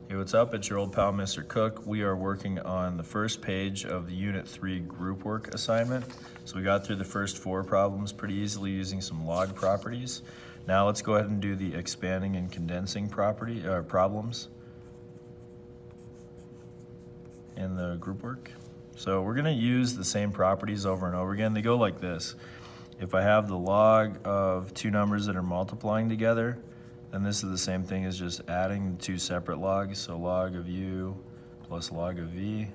Hey, what's up? It's your old pal, Mr. Cook. We are working on the first page of the Unit 3 group work assignment. So we got through the first 4 problems pretty easily using some log properties. Now let's go ahead and do the expanding and condensing problems in the group work. So we're gonna use the same properties over and over again. They go like this. If I have the log of 2 numbers that are multiplying together, then this is the same thing as just adding 2 separate logs, so log of u plus log of v.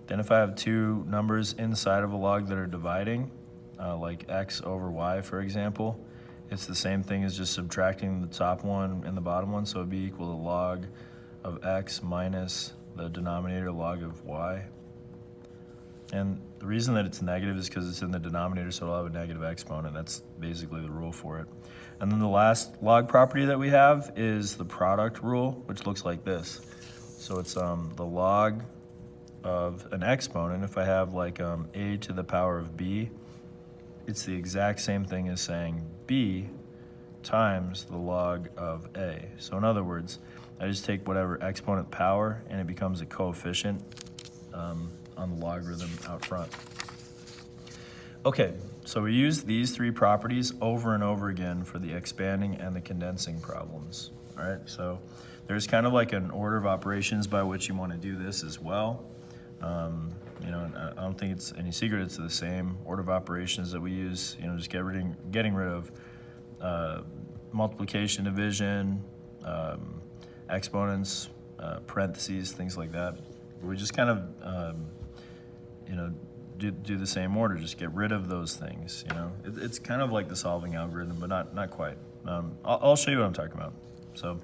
Then if I have 2 numbers inside of a log that are dividing, like x over y, for example, it's the same thing as just subtracting the top one and the bottom one, so it'd be equal to log of x minus the denominator log of y. And the reason that it's negative is because it's in the denominator, so it'll have a negative exponent. That's basically the rule for it. And then the last log property that we have is the product rule, which looks like this. So it's the log of an exponent. If I have like a to the power of b, it's the exact same thing as saying b times the log of a. So in other words, I just take whatever exponent power and it becomes a coefficient on the logarithm out front. Okay, so we use these 3 properties over and over again for the expanding and the condensing problems. All right, so there's kind of like an order of operations by which you want to do this as well. You know, I don't think it's any secret it's the same order of operations that we use. You know, just getting rid of multiplication, division, exponents, parentheses, things like that. We just kind of you know, do the same order, just get rid of those things, you know. It's kind of like the solving algorithm, but not quite. I'll show you what I'm talking about. So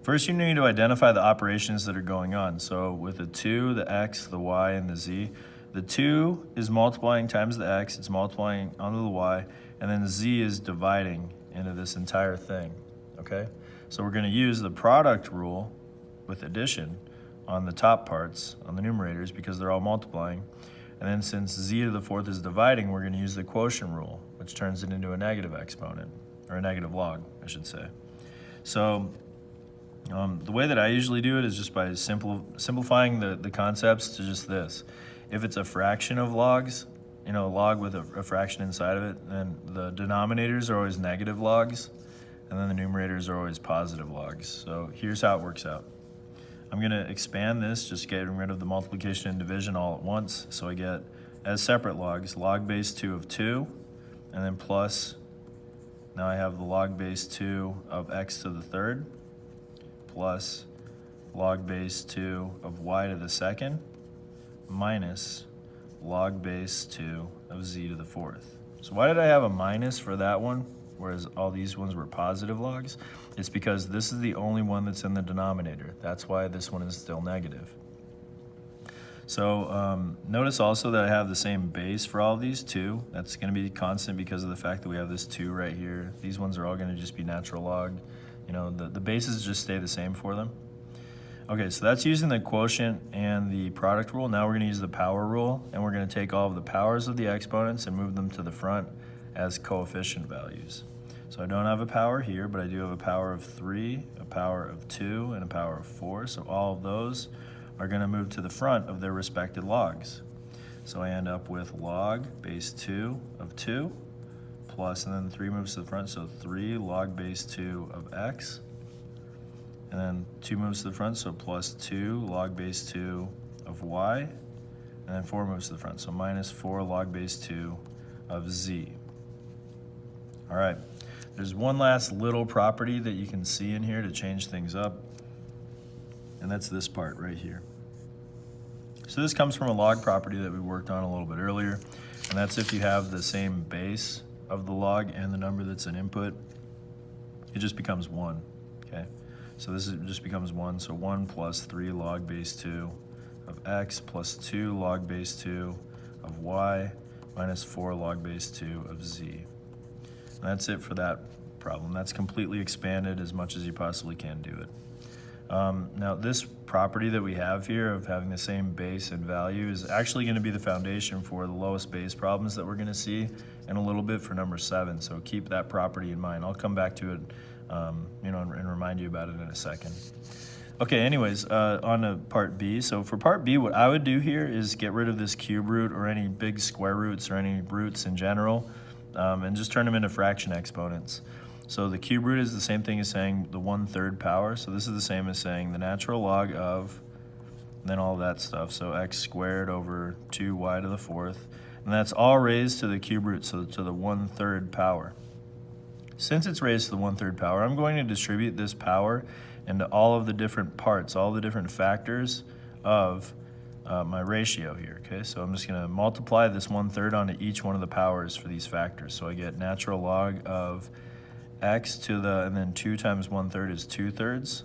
first you need to identify the operations that are going on. So with the 2, the x, the y, and the z, the 2 is multiplying times the x, it's multiplying onto the y, and then the z is dividing into this entire thing, okay? So we're gonna use the product rule with addition on the top parts, on the numerators, because they're all multiplying. And then since z to the 4th is dividing, we're gonna use the quotient rule, which turns it into a negative exponent, or a negative log, I should say. So the way that I usually do it is just by simplifying the concepts to just this. If it's a fraction of logs, you know, a log with a fraction inside of it, then the denominators are always negative logs, and then the numerators are always positive logs. So here's how it works out. I'm gonna expand this, just getting rid of the multiplication and division all at once. So I get, as separate logs, log base 2 of 2, and then plus, now I have the log base 2 of x to the 3rd, plus log base 2 of y to the 2nd, minus log base 2 of z to the 4th. So why did I have a minus for that one, whereas all these ones were positive logs? It's because this is the only one that's in the denominator. That's why this one is still negative. So notice also that I have the same base for all of these 2. That's gonna be constant because of the fact that we have this 2 right here. These ones are all gonna just be natural log. You know, the bases just stay the same for them. Okay, so that's using the quotient and the product rule. Now we're gonna use the power rule, and we're gonna take all of the powers of the exponents and move them to the front as coefficient values. So I don't have a power here, but I do have a power of 3, a power of 2, and a power of 4. So all of those are gonna move to the front of their respective logs. So I end up with log base 2 of 2, plus, and then 3 moves to the front, so 3 log base 2 of x. And then 2 moves to the front, so plus 2 log base 2 of y. And then 4 moves to the front, so minus 4 log base 2 of z. All right. There's one last little property that you can see in here to change things up, and that's this part right here. So this comes from a log property that we worked on a little bit earlier, and that's if you have the same base of the log and the number that's an input, it just becomes 1, okay? So this just becomes 1, so 1 plus 3 log base 2 of x plus 2 log base 2 of y minus 4 log base 2 of z. And that's it for that problem. That's completely expanded as much as you possibly can do it. Now this property that we have here of having the same base and value is actually going to be the foundation for the lowest base problems that we're going to see in a little bit for number 7. So keep that property in mind. I'll come back to it and remind you about it in a second. Okay, anyways, on to part B. So for part B, what I would do here is get rid of this cube root or any big square roots or any roots in general, and just turn them into fraction exponents. So the cube root is the same thing as saying the 1/3 power. So this is the same as saying the natural log of, and then all that stuff. So x squared over 2y to the 4th. And that's all raised to the cube root, so to the 1/3 power. Since it's raised to the 1/3 power, I'm going to distribute this power into all of the different parts, all the different factors of my ratio here, okay? So I'm just gonna multiply this 1/3 onto each one of the powers for these factors. So I get natural log of x to the, and then 2 times 1/3 is 2/3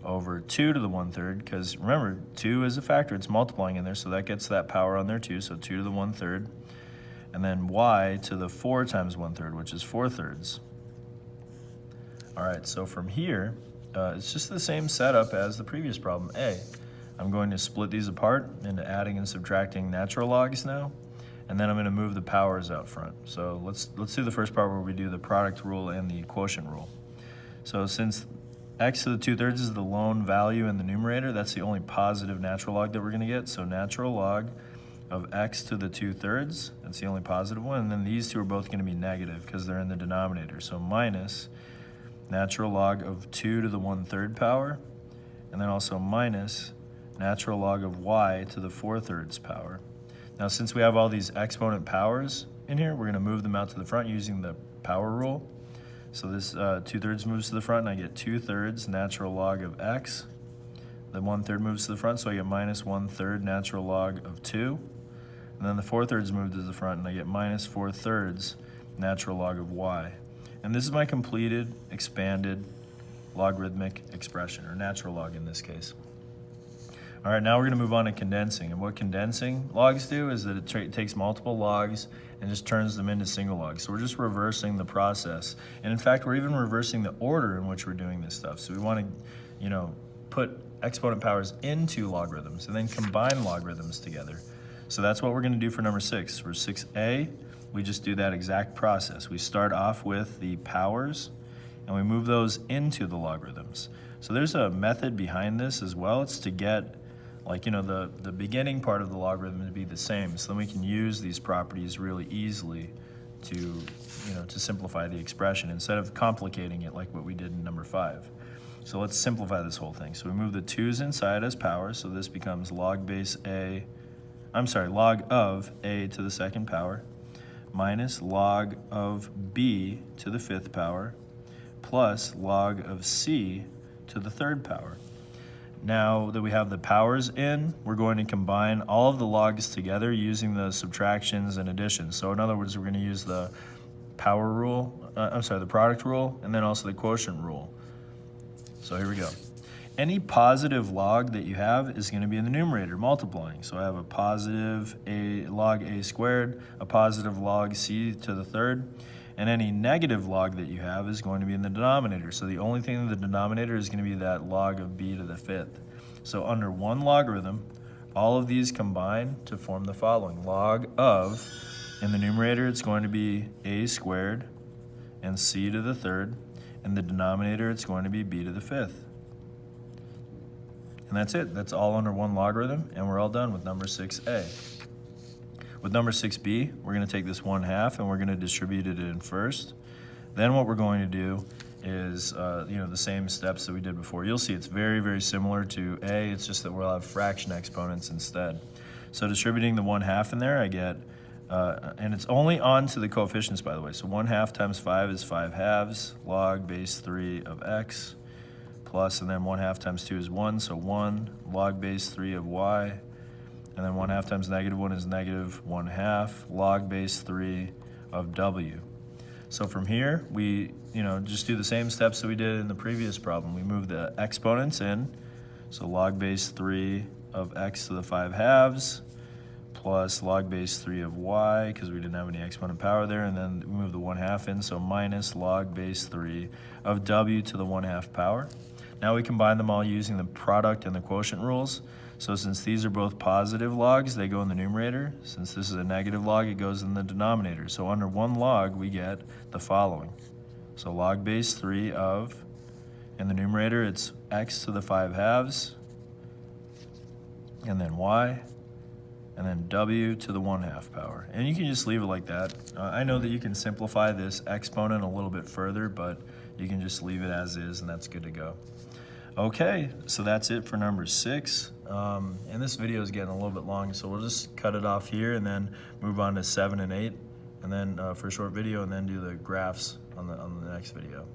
over 2 to the 1/3, because remember, 2 is a factor, it's multiplying in there, so that gets that power on there too, so 2 to the 1/3, and then y to the 4 times 1/3, which is 4/3. All right, so from here, it's just the same setup as the previous problem A. I'm going to split these apart into adding and subtracting natural logs now, and then I'm going to move the powers out front. So let's do the first part where we do the product rule and the quotient rule. So since x to the 2/3 is the lone value in the numerator, that's the only positive natural log that we're going to get. So natural log of x to the 2/3, that's the only positive one, and then these two are both going to be negative because they're in the denominator. So minus natural log of 2 to the 1/3 power, and then also minus natural log of y to the 4/3 power. Now, since we have all these exponent powers in here, we're going to move them out to the front using the power rule. So this 2/3 moves to the front, and I get 2/3 natural log of x. The 1/3 moves to the front, so I get minus 1/3 natural log of 2. And then the 4/3 move to the front, and I get minus 4/3 natural log of y. And this is my completed, expanded logarithmic expression, or natural log in this case. All right, now we're going to move on to condensing. And what condensing logs do is that it takes multiple logs and just turns them into single logs. So we're just reversing the process. And in fact, we're even reversing the order in which we're doing this stuff. So we want to, put exponent powers into logarithms and then combine logarithms together. So that's what we're going to do for number 6. For 6a, we just do that exact process. We start off with the powers and we move those into the logarithms. So there's a method behind this as well. It's to get the beginning part of the logarithm to be the same, so then we can use these properties really easily to simplify the expression instead of complicating it like what we did in number 5. So let's simplify this whole thing. So we move the 2's inside as powers, so this becomes log of a to the 2nd power minus log of b to the 5th power plus log of c to the 3rd power. Now that we have the powers in, we're going to combine all of the logs together using the subtractions and additions. So in other words, we're going to use the power rule, the product rule, and then also the quotient rule. So here we go. Any positive log that you have is going to be in the numerator, multiplying. So I have a positive log a squared, a positive log c to the 3rd, and any negative log that you have is going to be in the denominator. So the only thing in the denominator is going to be that log of b to the 5th. So under one logarithm, all of these combine to form the following. Log of, in the numerator, it's going to be a squared and c to the 3rd. In the denominator, it's going to be b to the 5th. And that's it. That's all under one logarithm, and we're all done with number 6a. With number 6b, we're going to take this 1/2 and we're going to distribute it in first. Then what we're going to do is, the same steps that we did before. You'll see it's very, very similar to a. It's just that we'll have fraction exponents instead. So distributing the 1/2 in there, I get, and it's only on to the coefficients, by the way. So 1/2 times 5 is 5/2 log base 3 of x plus, and then 1/2 times 2 is 1, so 1 log base 3 of y. And then 1/2 times -1 is -1/2 log base 3 of w. So from here, we just do the same steps that we did in the previous problem. We move the exponents in, so log base 3 of x to the 5/2 plus log base 3 of y, because we didn't have any exponent power there, and then we move the 1/2 in, so minus log base 3 of w to the 1/2 power. Now we combine them all using the product and the quotient rules. So since these are both positive logs, they go in the numerator. Since this is a negative log, it goes in the denominator. So under one log, we get the following. So log base 3 of, in the numerator it's x to the 5 halves, and then y, and then w to the 1/2 power. And you can just leave it like that. I know that you can simplify this exponent a little bit further, but you can just leave it as is, and that's good to go. Okay, so that's it for number 6. And this video is getting a little bit long, so we'll just cut it off here and then move on to 7 and 8, and then for a short video, and then do the graphs on the next video.